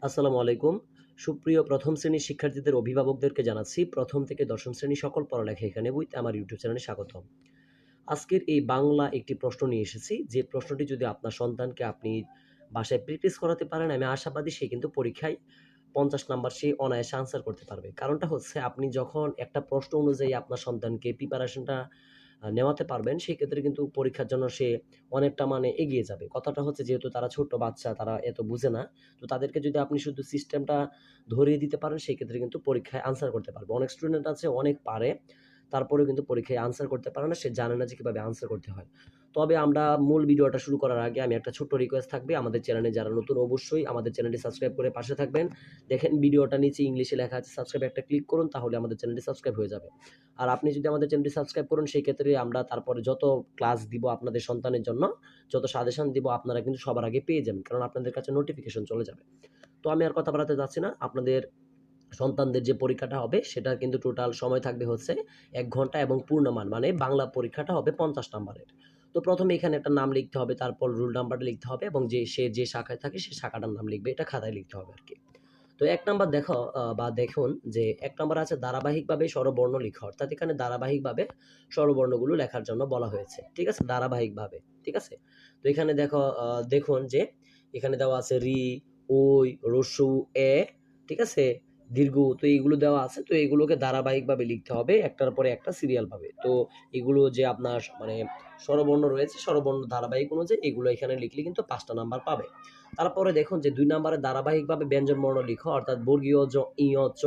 আসসালামু আলাইকুম। সুপ্রিয় প্রথম শ্রেণীর শিক্ষার্থীদের অভিভাবকদেরকে জানাচ্ছি প্রথম থেকে দশম শ্রেণীর সকল পড়ালেখা এখানে উইথ আমার ইউটিউব চ্যানেলে স্বাগতম। আজকের এই বাংলা একটি প্রশ্ন নিয়ে এসেছি, যে প্রশ্নটি যদি আপনার সন্তানকে আপনি বাসায় প্র্যাকটিস করাতে পারেন, আমি আশাবাদী সে কিন্তু পরীক্ষায় ৫০ নাম্বার সে অনায়াসে আনসার করতে পারবে। কারণটা হচ্ছে আপনি যখন একটা প্রশ্ন অনুযায়ী আপনার সন্তানকে প্রিপারেশনটা নেওয়াতে পারবেন, সেক্ষেত্রে কিন্তু পরীক্ষার জন্য সে অনেকটা মানে এগিয়ে যাবে। কথাটা হচ্ছে যেহেতু তারা ছোট্ট বাচ্চা, তারা এত বুঝে না। তো তাদেরকে যদি আপনি শুধু সিস্টেমটা ধরিয়ে দিতে পারেন, সেক্ষেত্রে কিন্তু পরীক্ষায় আনসার করতে পারবে। অনেক স্টুডেন্ট আছে অনেক পারে, তারপরেও কিন্তু পরীক্ষায় আনসার করতে পারে না। সে জানে না যে কিভাবে আনসার করতে হয়। তবে আমরা মূল ভিডিওটা শুরু করার আগে আমি একটা ছোট্ট রিকোয়েস্ট থাকবে, আমাদের চ্যানেলে যারা নতুন অবশ্যই আমাদের চ্যানেলটি সাবস্ক্রাইব করে পাশে থাকবেন। দেখেন ভিডিওটা নিচে ইংলিশে লেখা আছে সাবস্ক্রাইব, একটা ক্লিক করুন, তাহলে আমাদের চ্যানেলটি সাবস্ক্রাইব হয়ে যাবে। আর আপনি যদি আমাদের চ্যানেলটি সাবস্ক্রাইব করুন, সেই ক্ষেত্রে আমরা তারপরে যত ক্লাস দিব আপনাদের সন্তানের জন্য, যত সাজেশন দিব, আপনারা কিন্তু সবার আগে পেয়ে যাবেন। কারণ আপনাদের কাছে নোটিফিকেশন চলে যাবে। তো আমি আর কথা বাড়াতে যাচ্ছি না। আপনাদের সন্তানদের যে পরীক্ষাটা হবে সেটার কিন্তু টোটাল সময় থাকবে হচ্ছে ১ ঘন্টা এবং পূর্ণমান মানে বাংলা পরীক্ষাটা হবে ৫০ নাম্বারের। তো প্রথমে এখানে একটা নাম লিখতে হবে, তারপর রোল নাম্বারটা লিখতে হবে এবং সে যে শাখায় থাকে সেই শাখাটার নাম লিখবে। এটা খাতায় লিখতে হবে আরকি। তো ১ নাম্বার দেখো বা দেখুন যে ১ নাম্বার আছে ধারাবাহিকভাবে স্বরবর্ণ লিখা। অর্থাৎ এখানে ধারাবাহিকভাবে স্বরবর্ণগুলো লেখার জন্য বলা হয়েছে। ঠিক আছে? ধারাবাহিকভাবে। ঠিক আছে? তো এখানে দেখুন যে এখানে দেওয়া আছে ঋ, ঐ, এ, ঠিক আছে? দীর্ঘ উ, তো এইগুলো দেওয়া আছে। তো এগুলোকে ধারাবাহিকভাবে লিখতে হবে একটার পরে একটা সিরিয়াল ভাবে। তো এগুলো যে আপনার মানে স্বরবর্ণ রয়েছে, স্বরবর্ণ ধারাবাহিক অনুযায়ী এগুলো এখানে লিখলে কিন্তু ৫ টা নাম্বার পাবে। তারপরে দেখুন যে ২ নাম্বারে ধারাবাহিকভাবে ব্যঞ্জনবর্ণ লিখো, অর্থাৎ বর্গীয় জ, ইয়, চ,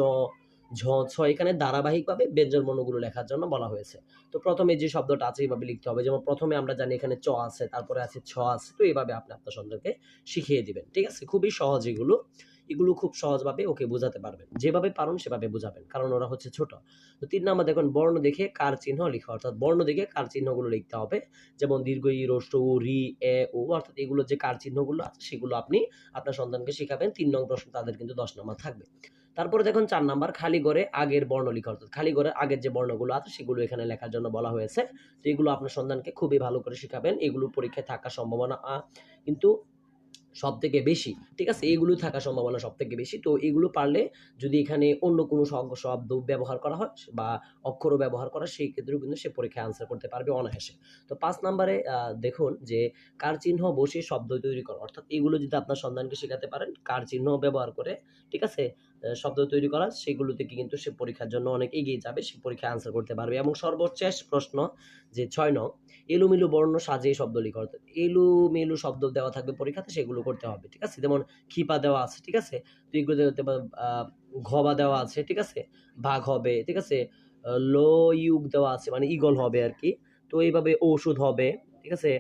ঝ, ছ, এখানে ধারাবাহিকভাবে ব্যঞ্জনবর্ণগুলো লেখার জন্য বলা হয়েছে। তো প্রথমে যে শব্দটা আছে এভাবে লিখতে হবে। যেমন প্রথমে আমরা জানি এখানে চ আছে, তারপরে আছে ছ আছে। তো এভাবে আপনি আপনার সন্তানকে শিখিয়ে দিবেন। ঠিক আছে? খুবই সহজ এগুলো। এগুলো খুব সহজভাবে ওকে বোঝাতে পারবেন। যেভাবে পারুন সেভাবে বোঝাবেন। কারণ ওরা হচ্ছে ছোট। তো ৩ নাম্বার দেখুন বর্ণ দেখে কার চিহ্ন লিখা, অর্থাৎ বর্ণ দেখে কার চিহ্নগুলো লিখতে হবে। যেমন দীর্ঘ ই, হ্রস্ব উ, ঋ, এ, ও, অর্থাৎ এগুলো যে কার চিহ্নগুলো আছে সেগুলো আপনি আপনার সন্তানকে শিখাবেন। ৩ নং প্রশ্ন তাদের কিন্তু ১০ নাম্বার থাকবে। তারপরে দেখুন ৪ নাম্বার খালি ঘরে আগের বর্ণ লিখা, অর্থাৎ খালি ঘরের আগের যে বর্ণগুলো আছে সেগুলো এখানে লেখার জন্য বলা হয়েছে। তো এগুলো আপনার সন্তানকে খুবই ভালো করে শিখাবেন। এগুলো পরীক্ষায় থাকার সম্ভাবনা কিন্তু সবথেকে বেশি। ঠিক আছে? এগুলো থাকার সম্ভাবনা সবথেকে বেশি। তো এগুলো পারলে যদি এখানে অন্য কোনো শব্দ ব্যবহার করা হয় বা অক্ষরও ব্যবহার করা, সেই ক্ষেত্রেও কিন্তু সে পরীক্ষায় আনসার করতে পারবে অনায়াসে। তো ৫ নাম্বারে দেখুন যে কার চিহ্ন বসিয়ে শব্দ তৈরি করা। অর্থাৎ এগুলো যদি আপনার সন্তানকে শেখাতে পারেন, কার চিহ্ন ব্যবহার করে, ঠিক আছে? শব্দ তৈরি করা, সেগুলো থেকে কিন্তু সে পরীক্ষার জন্য অনেক এগিয়ে যাবে। সে পরীক্ষায় আনসার করতে পারবে এবং সর্বশেষ প্রশ্ন যে ৬ নং, এলোমেলো বর্ণ সাজিয়ে শব্দ লিখা। অর্থাৎ এলোমেলো শব্দ দেওয়া থাকবে পরীক্ষাতে, সেগুলো করতে হবে। ঠিক আছে? যেমন ক্ষিপা দেওয়া আছে, ঠিক আছে? তো এগুলো হতে পারে ঘবা দেওয়া আছে, ঠিক আছে? বাঘ হবে, ঠিক আছে? ল ইউগ দেওয়া আছে মানে ঈগল হবে আরকি। তো এইভাবে ঔষধ হবে, ঠিক আছে?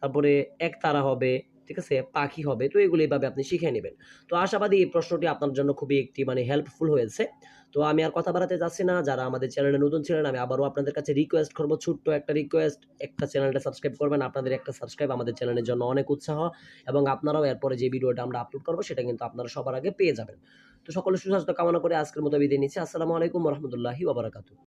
তারপরে একতারা হবে, ঠিক আছে? পাখি হবে। তো এগুলো এভাবে আপনি শিখে নিবেন। তো আশাবাদী এই প্রশ্নটি আপনার জন্য খুবই একটি মানে হেল্পফুল হয়েছে। তো আমি আর কথা বাড়াতে যাচ্ছি না। যারা আমাদের চ্যানেলে নতুন ছিলেন, আমি আবারও আপনাদের কাছে রিকোয়েস্ট করব, ছোট্ট একটা রিকোয়েস্ট, একটা চ্যানেলটা সাবস্ক্রাইব করবেন। আপনাদের একটা সাবস্ক্রাইব আমাদের চ্যানেলের জন্য অনেক উৎসাহ এবং আপনারাও এরপরে যে ভিডিওটা আমরা আপলোড করব সেটা কিন্তু আপনারা সবার আগে পেয়ে যাবেন। তো সকলের সুস্বাস্থ্য কামনা করে আজকের মতো বিদায় নিচ্ছি। আসসালামু আলাইকুম ওয়া রাহমাতুল্লাহি ওয়া বারাকাতুহু।